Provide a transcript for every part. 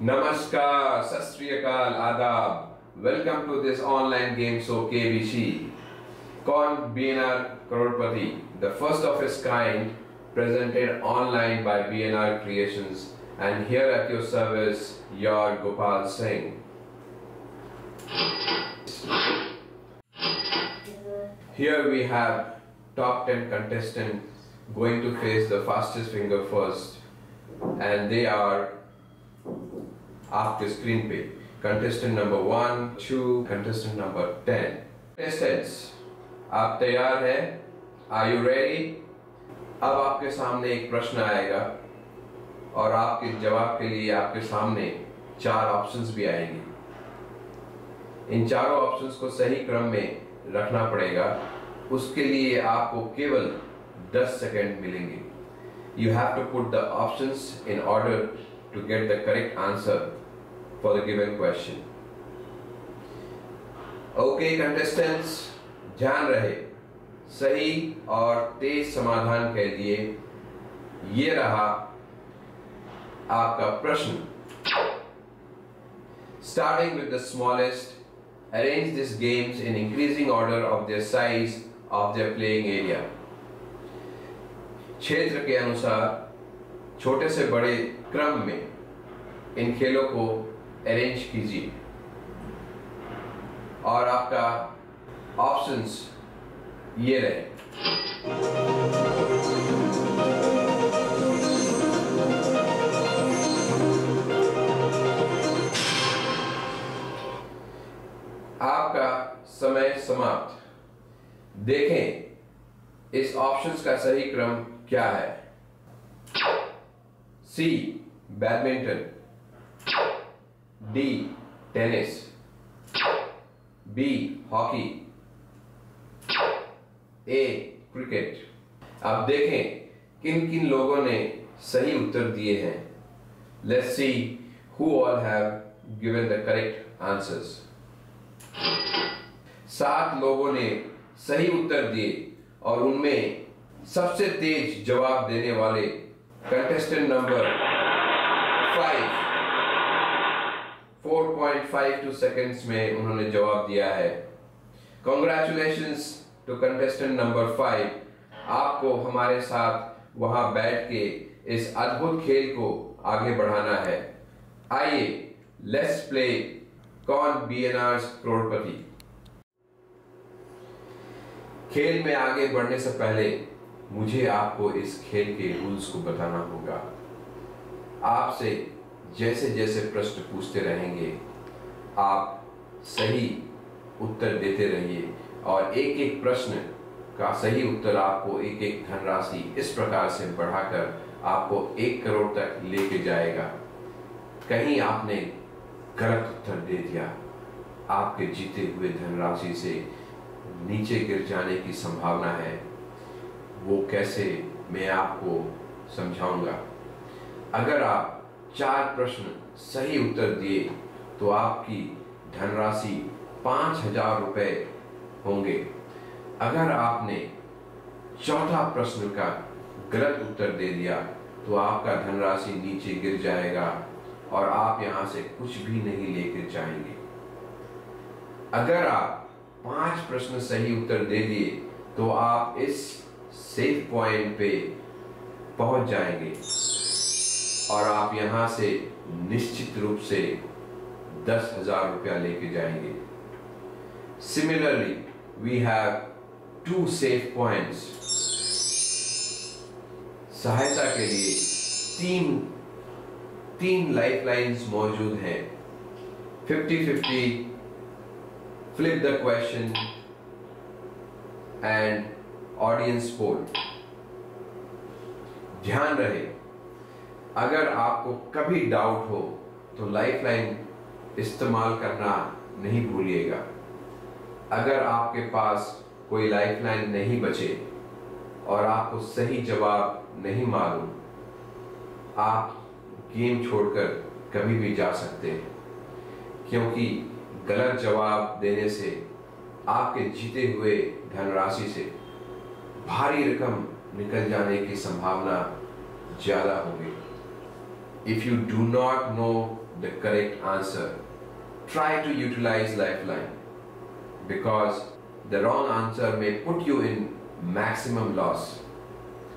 Namaskar, Sat Sri Akal, Adab. Welcome to this online game show KBC. Kaun BNR Crorepati, the first of its kind, presented online by BNR Creations, and here at your service, your Gopal Singh. Here we have top 10 contestants going to face the fastest finger first, and they are आपके screen पे contestant number 1, 2, contestant number 10. Contestants, आप तैयार हैं? Are you ready? अब आपके सामने एक प्रश्न आएगा और आपके जवाब के लिए आपके सामने 4 ऑप्शंस भी आएंगे. इन चारों ऑप्शंस को सही क्रम में रखना पड़ेगा. उसके लिए आपको केवल 10 सेकंड मिलेंगे. You have to put the options in order to get the correct answer for the given question. Okay contestants, ध्यान रहे, सही और तेज समाधान के लिए ये रहा आपका प्रश्न. Starting with the smallest, arrange these games in increasing order of their size of their playing area. क्षेत्र के अनुसार छोटे से बड़े क्रम में इन खेलों को अरेंज कीजिए और आपका ऑप्शंस ये रहे. आपका समय समाप्त. देखें इस ऑप्शंस का सही क्रम क्या है. C badminton, D tennis, B hockey, A cricket. अब देखें किन किन लोगों ने सही उत्तर दिए हैं. Let's see who all have given the correct answers. 7 लोगों ने सही उत्तर दिए और उनमें सबसे तेज जवाब देने वाले कंटेस्टेंट नंबर 5 4.52 सेकंड्स में उन्होंने जवाब दिया है. Congratulations to contestant number 5. आपको हमारे साथ वहां बैठ के इस अद्भुत खेल को आगे बढ़ाना है. आइए लेट्स प्ले कौन बीएनआर करोड़पति. खेल में आगे बढ़ने से पहले मुझे आपको इस खेल के रूल्स को बताना होगा. आपसे जैसे जैसे प्रश्न पूछते रहेंगे आप सही उत्तर देते रहिए और एक एक प्रश्न का सही उत्तर आपको एक एक धनराशि इस प्रकार से बढ़ाकर आपको 1 करोड़ तक लेके जाएगा. कहीं आपने गलत उत्तर दे दिया, आपके जीते हुए धनराशि से नीचे गिर जाने की संभावना है. वो कैसे मैं आपको समझाऊंगा. अगर आप 4 प्रश्न सही उत्तर दिए तो आपकी धनराशि 5,000 रुपए होंगे. अगर आपने चौथा प्रश्न का गलत उत्तर दे दिया तो आपका धनराशि नीचे गिर जाएगा और आप यहां से कुछ भी नहीं लेकर जाएंगे. अगर आप 5 प्रश्न सही उत्तर दे दिए तो आप इस सेफ पॉइंट पे पहुंच जाएंगे और आप यहां से निश्चित रूप से 10,000 रुपया लेके जाएंगे. Similarly, we have 2 safe points. सहायता के लिए तीन लाइफलाइंस मौजूद हैं. 50-50, flip the question and audience poll. ध्यान रहे, अगर आपको कभी डाउट हो तो लाइफलाइन इस्तेमाल करना नहीं भूलिएगा. अगर आपके पास कोई लाइफलाइन नहीं बचे और आपको सही जवाब नहीं मालूम, आप गेम छोड़कर कभी भी जा सकते हैं, क्योंकि गलत जवाब देने से आपके जीते हुए धनराशि से भारी रकम निकल जाने की संभावना ज्यादा होगी. If you do not know the correct answer, try to utilize Lifeline, because the wrong answer may put you in maximum loss.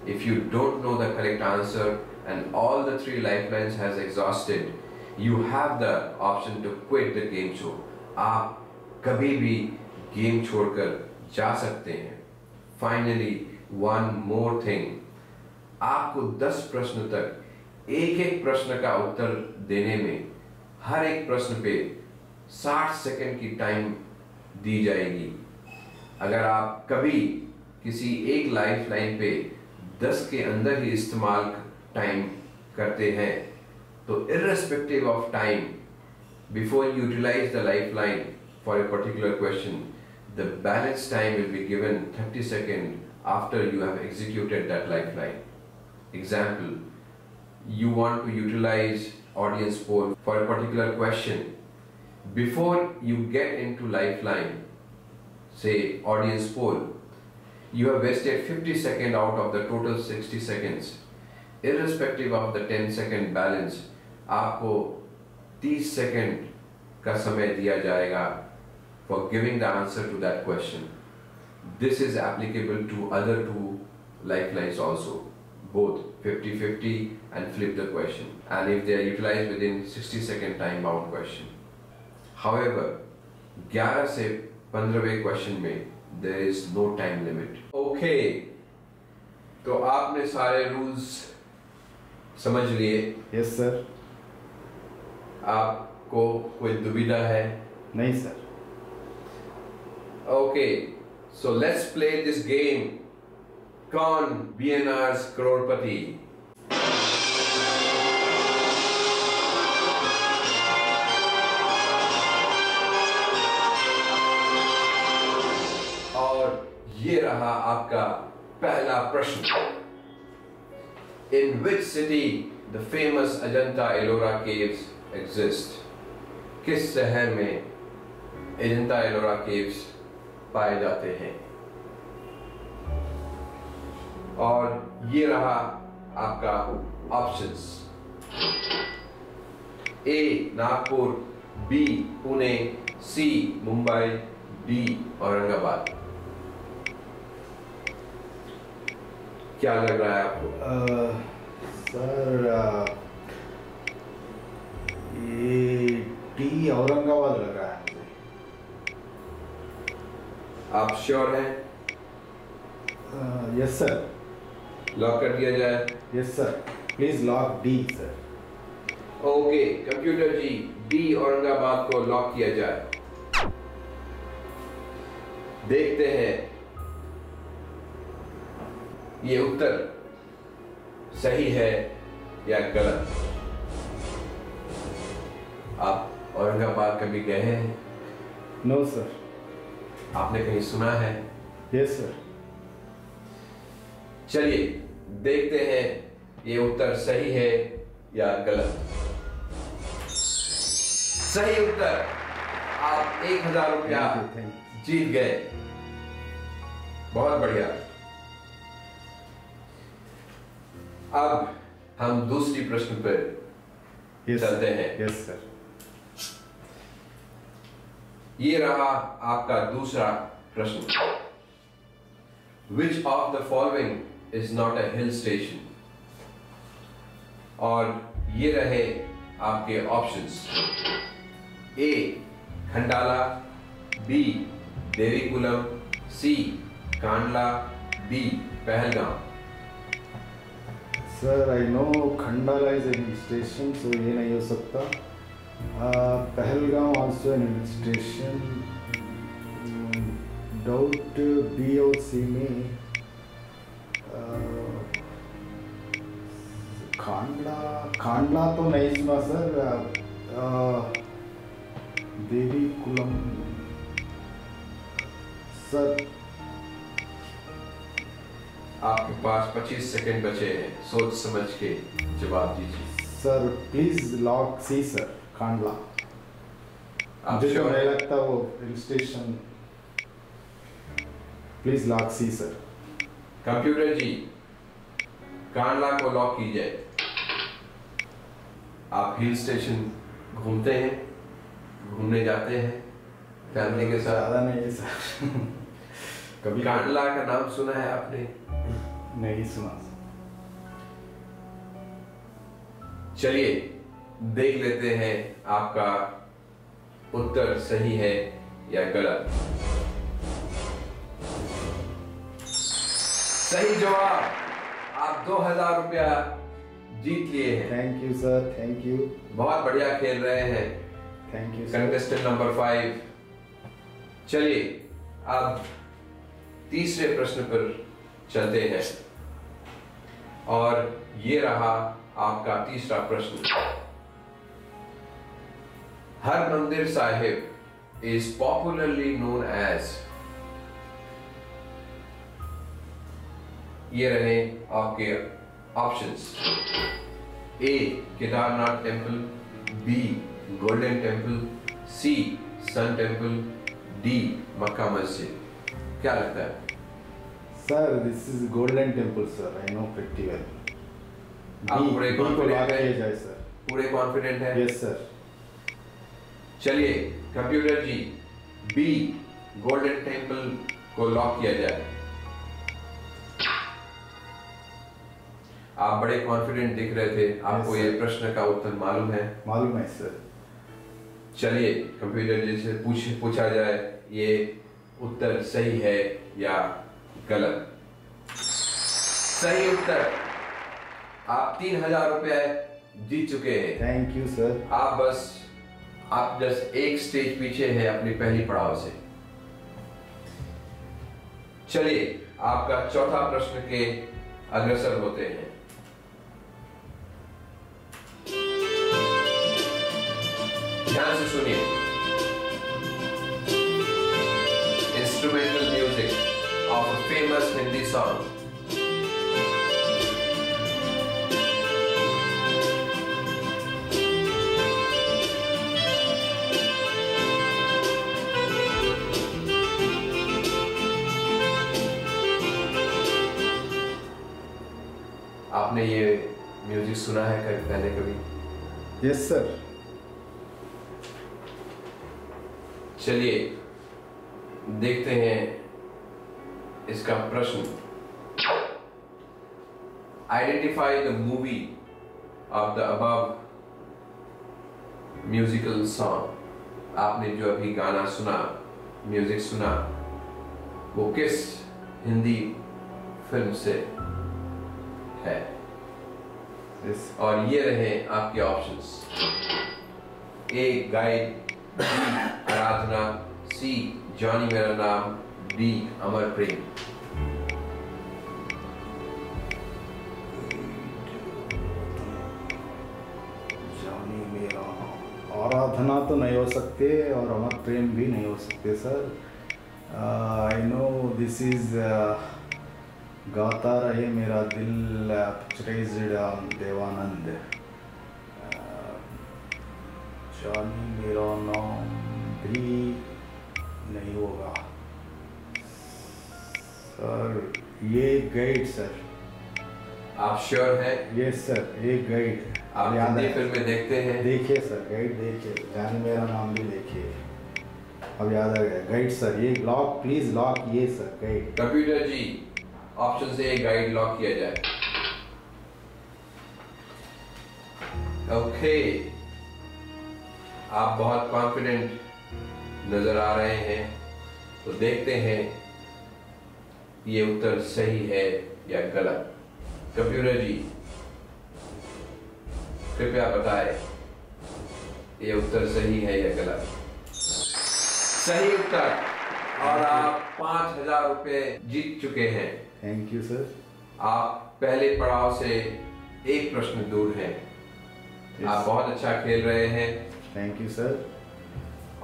If you don't know the correct answer and all the 3 lifelines has exhausted, you have the option to quit the game show. आप कभी भी game छोड़कर जा सकते हैं. Finally, one more thing. आपको 10 प्रश्न तक एक प्रश्न का उत्तर देने में हर एक प्रश्न पे 60 सेकंड की टाइम दी जाएगी. अगर आप कभी किसी एक लाइफ लाइन पे 10 के अंदर ही इस्तेमाल टाइम करते हैं, तो irrespective of time, before you utilize the lifeline for a particular question, the balance time will be given 30 seconds after you have executed that lifeline. Example, you want to utilize audience poll for a particular question. Before you get into lifeline, say audience poll, you have wasted 50 seconds out of the total 60 seconds. Irrespective of the 10-second balance, आपको 30 second का समय दिया जाएगा for giving the answer to that question. This is applicable to other 2 lifelines also, both 50-50 and flip the question, and if they are utilized within 60-second time bound question. However, 11 से 15वें question में there is no time limit. Okay, तो आपने सारे rules समझ लिए? Yes sir. आपको कोई दुविधा है? नहीं sir. Okay, so let's play this game. कौन बीएनआर's करोड़पति? और ये रहा आपका पहला प्रश्न. In which city the famous Ajanta-Ellora caves exist? किस शहर में अजंता-एलोरा केव्स पाए जाते हैं? और ये रहा आपका ऑप्शंस. ए नागपुर, बी पुणे, सी मुंबई, डी औरंगाबाद. क्या लग रहा है आपको? सर ये डी औरंगाबाद लग रहा है मुझे. आप श्योर हैं? Yes sir. लॉक कर दिया जाए? Yes sir. Please lock D sir. Okay, computer ji, D Aurangabad को लॉक किया जाए. देखते हैं ये उत्तर सही है या गलत. आप औरंगाबाद कभी गए हैं? No sir. आपने कहीं सुना है? Yes sir. चलिए देखते हैं ये उत्तर सही है या गलत. सही उत्तर. आप 1000 रुपया जीत गए. बहुत बढ़िया. अब हम दूसरी प्रश्न पर चलते हैं. Yes sir. ये रहा आपका दूसरा प्रश्न. Which of the following is not a hill station? और ये रहे आपके options. A Khandala, B Devikulam, C Kandla, D Pahalgam. Sir I know Khandala is an hill station, so ये नहीं हो सकता. Pahalgam also an hill station. Doubt B और सी में. खांडला तो नहीं सुना सर. देवीकुलम सर. आपके पास 25 सेकंड बचे हैं. सोच समझ के जवाब दीजिए. Sir please lock C sir. Khandala. मुझे तो नहीं लगता वो hill station. Please lock C sir. Computer ji, Kandla को लॉक कीजिए. आप हिल स्टेशन घूमते हैं, घूमने जाते हैं फैमिली के साथ? ज़्यादा नहीं सर। कभी कांडला का नाम सुना है आपने? नहीं सुना। चलिए देख लेते हैं आपका उत्तर सही है या गलत। सही जवाब, आप 2000 रुपया जीत लिए हैं। Thank you sir, thank you. बहुत बढ़िया खेल रहे हैं। Thank you contestant number 5। चलिए अब तीसरे प्रश्न पर चलते हैं और ये रहा आपका तीसरा प्रश्न। Harmandir Sahib is popularly known as. ये रहे आपके options. A Kedarnath temple, B golden temple, C sun temple, D Mecca Masjid. क्या लगता है? Sir this is golden temple sir, I know pretty well. आप पूरे कॉन्फिडेंट हैं? सर पूरे कॉन्फिडेंट हैं? Yes sir. चलिए computer ji, B golden temple को लॉक किया जाए। आप बड़े कॉन्फिडेंट दिख रहे थे, आपको ये प्रश्न का उत्तर मालूम है? मालूम है सर। चलिए कंप्यूटर जी से पूछा जाए ये उत्तर सही है या गलत। सही उत्तर, आप 3000 रुपए जीत चुके हैं। Thank you sir. आप बस एक स्टेज पीछे हैं अपनी पहली पड़ाव से। चलिए आपका चौथा प्रश्न के अग्रसर होते हैं। ध्यान से सुनिए। Instrumental music of a famous Hindi song. आपने ये म्यूजिक सुना है कभी पहले कभी? Yes sir. चलिए देखते हैं इसका प्रश्न। Identify the movie of the above musical song. आपने जो अभी गाना सुना, म्यूजिक सुना, वो किस हिंदी फिल्म से है? yes. और ये रहे आपके options. A Guide, B Aradhana, C Johnny Mera Naam, D Amar Prem. Johnny Mera नाम, आराधना तो नहीं हो सकते और अमर प्रेम भी नहीं हो सकते sir. I no this is गाता रहे मेरा दिल, पिक्चराइज्ड देवानंद। जॉनी मेरा नाम भी नहीं होगा सर। ये गाइड सर। आप श्योर हैं? यस सर, ये गाइड। आप हिंदी फिल्में देखते हैं? देखिए सर, गाइड देखिए, जानी मेरा नाम भी देखिए। अब याद आ गया, गाइड सर। ये लॉक, प्लीज लॉक ये sir, guide. Computer ji, option से गाइड लॉक किया जाए। ओके, आप बहुत कॉन्फिडेंट नजर आ रहे हैं, तो देखते हैं ये उत्तर सही है या गलत। कंप्यूटर जी कृपया बताएं ये उत्तर सही है या गलत। सही उत्तर, और आप 5000 रुपए जीत चुके हैं। Thank you sir. आप पहले पड़ाव से एक प्रश्न दूर हैं। आप बहुत अच्छा खेल रहे हैं। Thank you sir.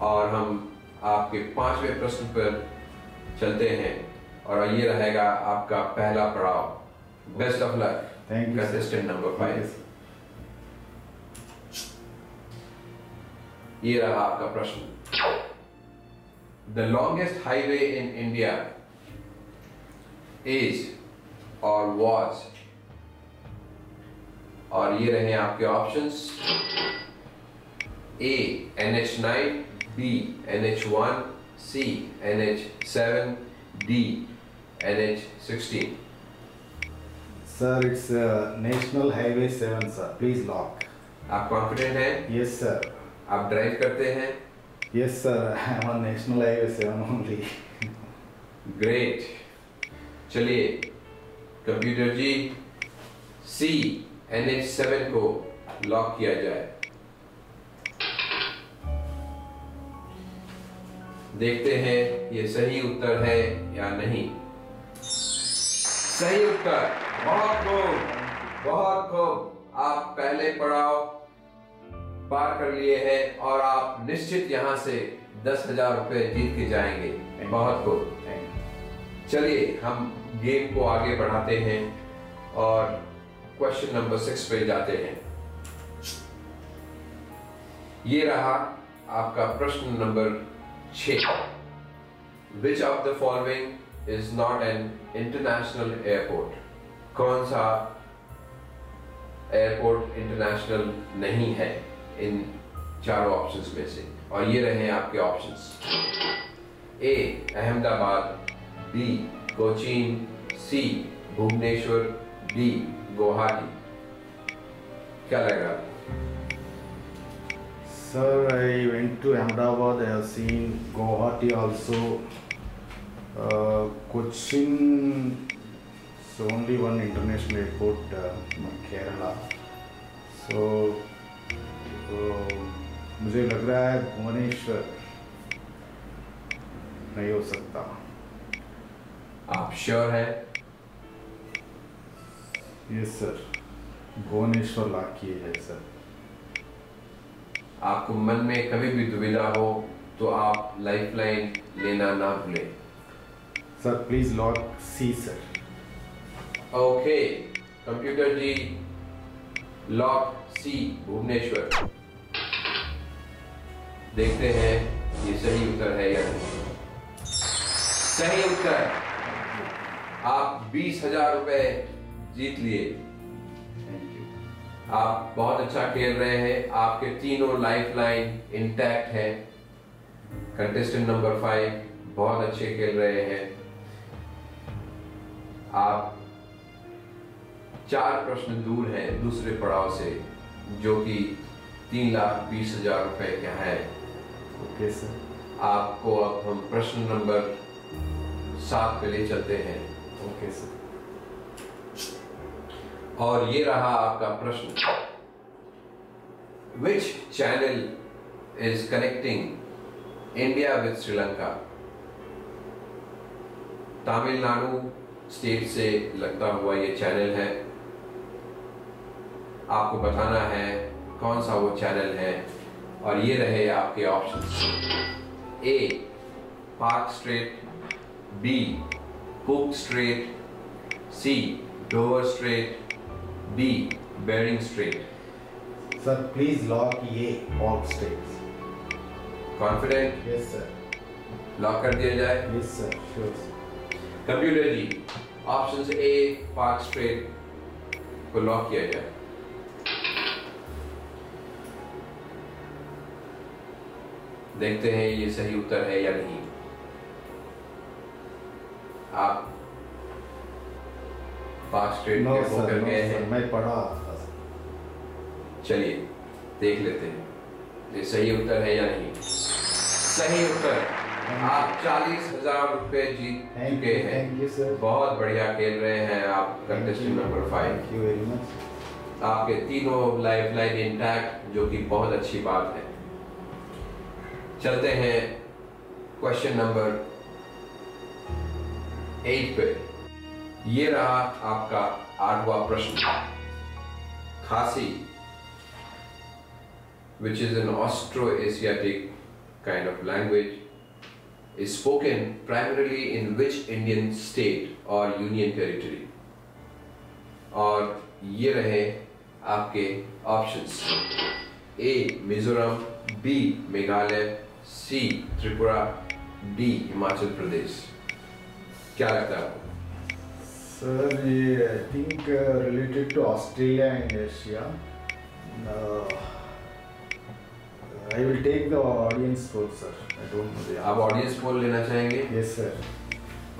और हम आपके 5वें प्रश्न पर चलते हैं और ये रहेगा आपका पहला पड़ाव। Best of luck. Thank you contestant number 5। ये रहा आपका प्रश्न। The longest highway in India is और वॉज और ये रहे आपके options. A NH9, B NH1, C NH7, D NH16। Sir it's national highway 7 sir, please lock. आप कॉन्फिडेंट हैं? Yes sir. आप ड्राइव करते हैं? Yes sir, I am on national highway 7 only. Great. चलिए कंप्यूटर जी, सी NH7 को lock किया जाए। देखते हैं ये सही उत्तर है या नहीं। सही उत्तर। बहुत खूब, बहुत खूब। आप पहले पड़ाव पार कर लिए हैं और आप निश्चित यहां से 10,000 रुपए जीत के जाएंगे। बहुत खूब। चलिए हम गेम को आगे बढ़ाते हैं और क्वेश्चन नंबर 6 पे जाते हैं। ये रहा आपका प्रश्न number 6। Which of the following is not an international airport? कौन सा एयरपोर्ट इंटरनेशनल नहीं है इन चारों ऑप्शंस में से? और ये रहे आपके ऑप्शंस। ए अहमदाबाद, बी कोचीन, सी भुवनेश्वर, डी गुवाहाटी। क्या लग रहा? Sir, I went to Ahmedabad. I have seen Guwahati also. Cochin, so only one international airport, Kerala. So, मुझे लग रहा है भुवनेश्वर नहीं हो सकता। आप श्योर हैं? यस सर, भुवनेश्वर लॉक किए जाए सर। आपको मन में कभी भी दुविधा हो तो आप लाइफलाइन लेना ना भूलें। Sir please lock C sir. Okay computer ji, lock C Bhubaneswar. देखते हैं ये सही उत्तर है या नहीं। सही उत्तर। आप 20,000 रुपए जीत लिए। आप बहुत अच्छा खेल रहे हैं। आपके तीनों लाइफलाइन इंटैक्ट है। कंटेस्टेंट नंबर 5 बहुत अच्छे खेल रहे हैं। आप 4 प्रश्न दूर हैं दूसरे पड़ाव से, जो कि 3,20,000 रुपए का है। Okay sir. आपको अब हम प्रश्न नंबर 7 पे ले चलते हैं। Okay sir. और ये रहा आपका प्रश्न। Which channel is connecting India with Sri Lanka? Tamil Nadu state से लगता हुआ ये चैनल है। आपको बताना है कौन सा वो चैनल है और ये रहे आपके options. A Palk strait, B Cook strait, C Dover strait, D Bering strait. Sir please lock ये all states. Confident? Yes sir. Lock कर दिया जाए? Yes sir, sure sir. Computer ji, option A Palk strait को lock किया जाए। देखते हैं ये सही उत्तर है या नहीं। आप पार्क स्ट्रेट नो के सर, होकर नो गए सर, हैं। मैं पढ़ा था। चलिए देख लेते हैं ये सही उत्तर है या नहीं। सही उत्तर। आप 40,000 रुपए जीत चुके हैं। Thank you sir. बहुत बढ़िया खेल रहे हैं आप contestant number 5। Thank you very much. आपके तीनों लाइफलाइन इंटैक्ट, जो कि बहुत अच्छी बात है। चलते हैं क्वेश्चन नंबर 8 पे। ये रहा आपका 8वां प्रश्न। खासी, which is an Austro-Asiatic kind of language, is spoken primarily in which Indian state or union territory? और ये रहे आपके ऑप्शंस। ए मिजोरम, बी मेघालय, सी त्रिपुरा, डी हिमाचल प्रदेश। क्या लगता है आपको? Sir, I think related to Australia and Asia. I will take the audience poll, sir. I don't know the आप audience poll लेना चाहेंगे? Yes, sir.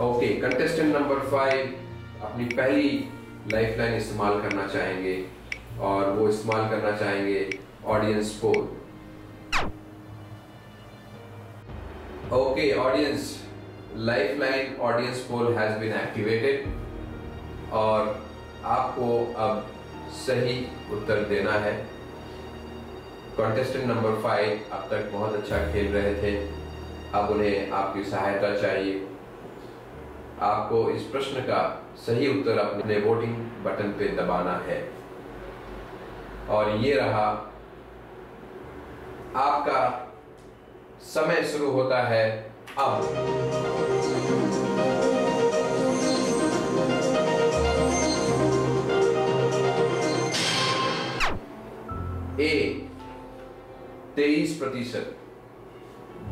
Okay, contestant number 5 अपनी पहली लाइफलाइन इस्तेमाल करना चाहेंगे और वो इस्तेमाल करना चाहेंगे audience poll. Okay audience, lifeline audience poll has been activated और आपको अब सही उत्तर देना है। कंटेस्टेंट नंबर 5 अब तक बहुत अच्छा खेल रहे थे, अब उन्हें आपकी सहायता चाहिए। आपको इस प्रश्न का सही उत्तर अपने वोटिंग बटन पे दबाना है और ये रहा आपका समय शुरू होता है अब। ए 23%,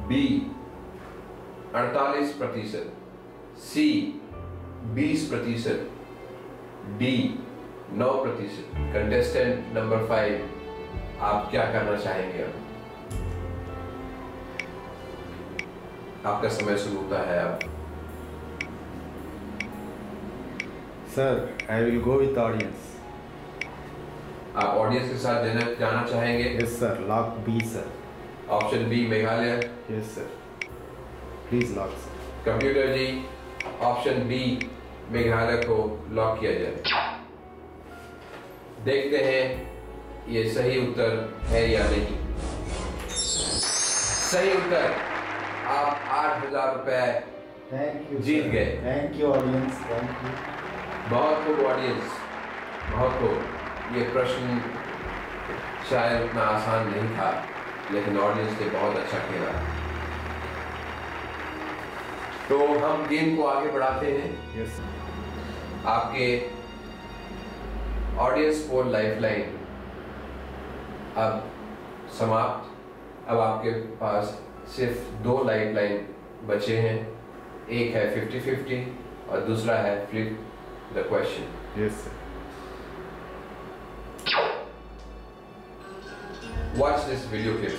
बी 48%, सी 20%, डी 9%। कंटेस्टेंट नंबर 5 आप क्या करना चाहेंगे? अब आपका समय शुरू होता है अब। Sir, I will go with audience. आप ऑडियंस के साथ जाना चाहेंगे? Yes, sir. Lock B, sir. Option B Meghalaya. Yes, sir. Please lock, sir. Computer ji, option B Meghalaya को लॉक किया जाए। देखते हैं ये सही उत्तर है या नहीं। सही उत्तर, आप 8,000 रुपए Thank you. Jeet sir. गए। Thank you, audience. Thank you. बहुत खूब ऑडियंस, बहुत खूब। ये प्रश्न शायद उतना आसान नहीं था, लेकिन ऑडियंस ने बहुत अच्छा खेला। तो हम गेम को आगे बढ़ाते हैं। Yes, sir. आपके ऑडियंस पोल लाइफलाइन अब समाप्त। अब आपके पास सिर्फ 2 लाइफलाइन बचे हैं, एक है 50-50 और दूसरा है flip the question. Yes, sir. Watch this video clip.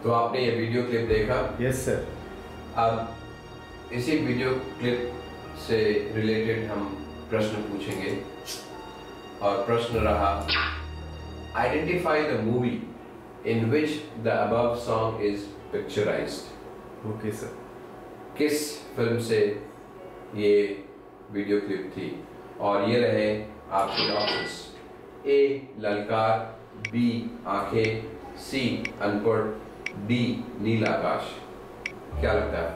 तो आपने ये वीडियो क्लिप देखा। Yes, sir. अब इसी वीडियो क्लिप से रिलेटेड हम प्रश्न पूछेंगे और प्रश्न रहा, identify the movie in which the above song is picturised. Okay, sir. किस फिल्म से ये वीडियो क्लिप थी? और ये रहे आपके ऑप्शंस, ए ललकार, बी आंखें, सी अनपढ़, डी नीला आकाश। क्या लगता है?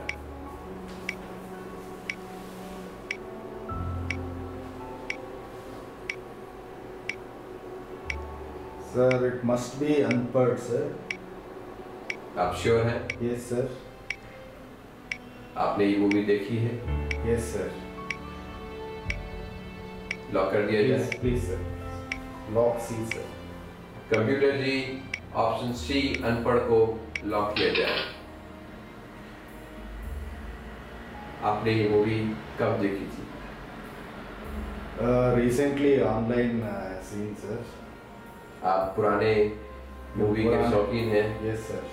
Sir, it must be unpad, sir. आप श्योर हैं? Yes, sir. आपने ये मूवी देखी है? Yes, sir. लॉक कर दिया Please, जाए। please, sir. Lock C, sir. Computer ji, option C अनपढ़ को लॉक किया जाए। आपने ये मूवी कब देखी थी? Recently online seen, sir. आप पुराने मूवी के पुराने- शौकीन हैं? Yes, sir.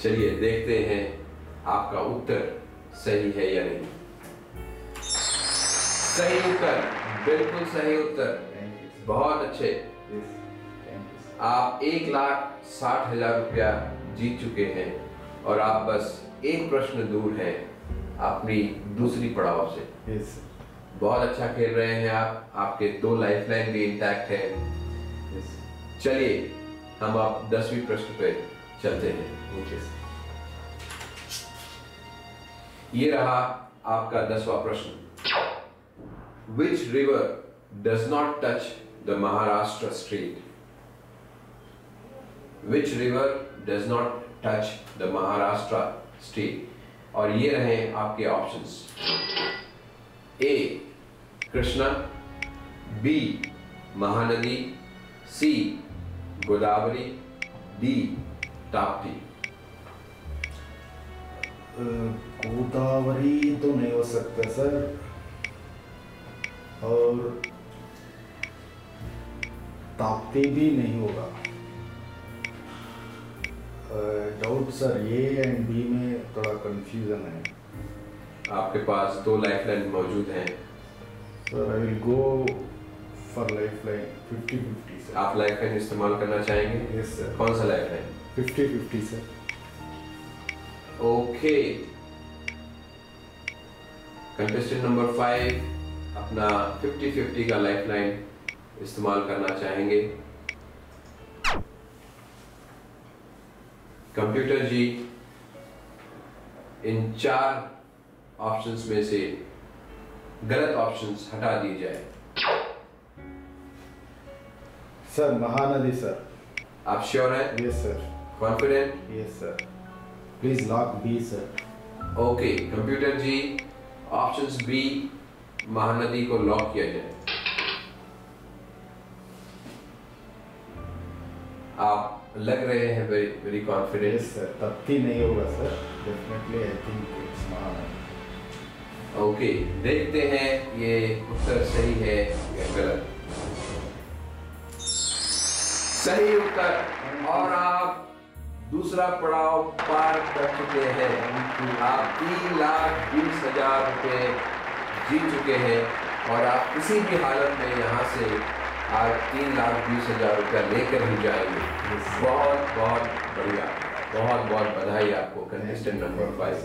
चलिए देखते हैं आपका उत्तर सही है या नहीं। सही उत्तर, बिल्कुल सही उत्तर। Thank you, sir. बहुत अच्छे। Yes, thank you, sir. आप 1,60,000 रुपया जीत चुके हैं और आप बस एक प्रश्न दूर हैं अपनी दूसरी पड़ाव से। Yes, sir. बहुत अच्छा खेल रहे हैं आप, आपके 2 लाइफलाइन भी इंटैक्ट है। Yes. चलिए हम आप 10वीं प्रश्न पे चलते हैं। Okay, sir. ये रहा आपका 10वां प्रश्न, Which river does not touch the Maharashtra Strait? Which river does not touch the Maharashtra Strait? और ये रहे आपके options, A Krishna, B Mahanadi, C Godavari, D Tapti. Godavari तो नहीं हो सकता सर, और ताप्ती भी नहीं होगा। Doubt sir, A and B में थोड़ा कंफ्यूजन है। आपके पास 2 लाइफलाइन मौजूद हैं sir, I will go for lifeline 50-50 sir. आप लाइफलाइन इस्तेमाल करना चाहेंगे? Yes sir. कौन सा lifeline? 50-50 sir. Okay, contestant number 5 अपना 50-50 का लाइफलाइन इस्तेमाल करना चाहेंगे। कंप्यूटर जी, इन 4 ऑप्शंस में से गलत ऑप्शंस हटा दिए जाए। Sir Mahanadi sir. आप श्योर हैं? Yes sir. Confident? Yes sir. Please lock B sir. Okay, computer ji, options B Mahanadi को लॉक किया जाए। आप लग रहे हैं very confident. Yes sir, Tapti नहीं होगा sir, definitely I think it's Mahanadi. Okay, देखते हैं ये उत्तर सही है या गलत। सही उत्तर, और आप दूसरा पड़ाव पार कर चुके हैं। आप 3,20,000 रुपये जीत चुके हैं, और आप किसी भी हालत में यहाँ से आज 3,20,000 रुपया लेकर ही जाएंगे। बहुत बहुत बढ़िया, बहुत बहुत बधाई आपको कंटेस्टेंट नंबर 5।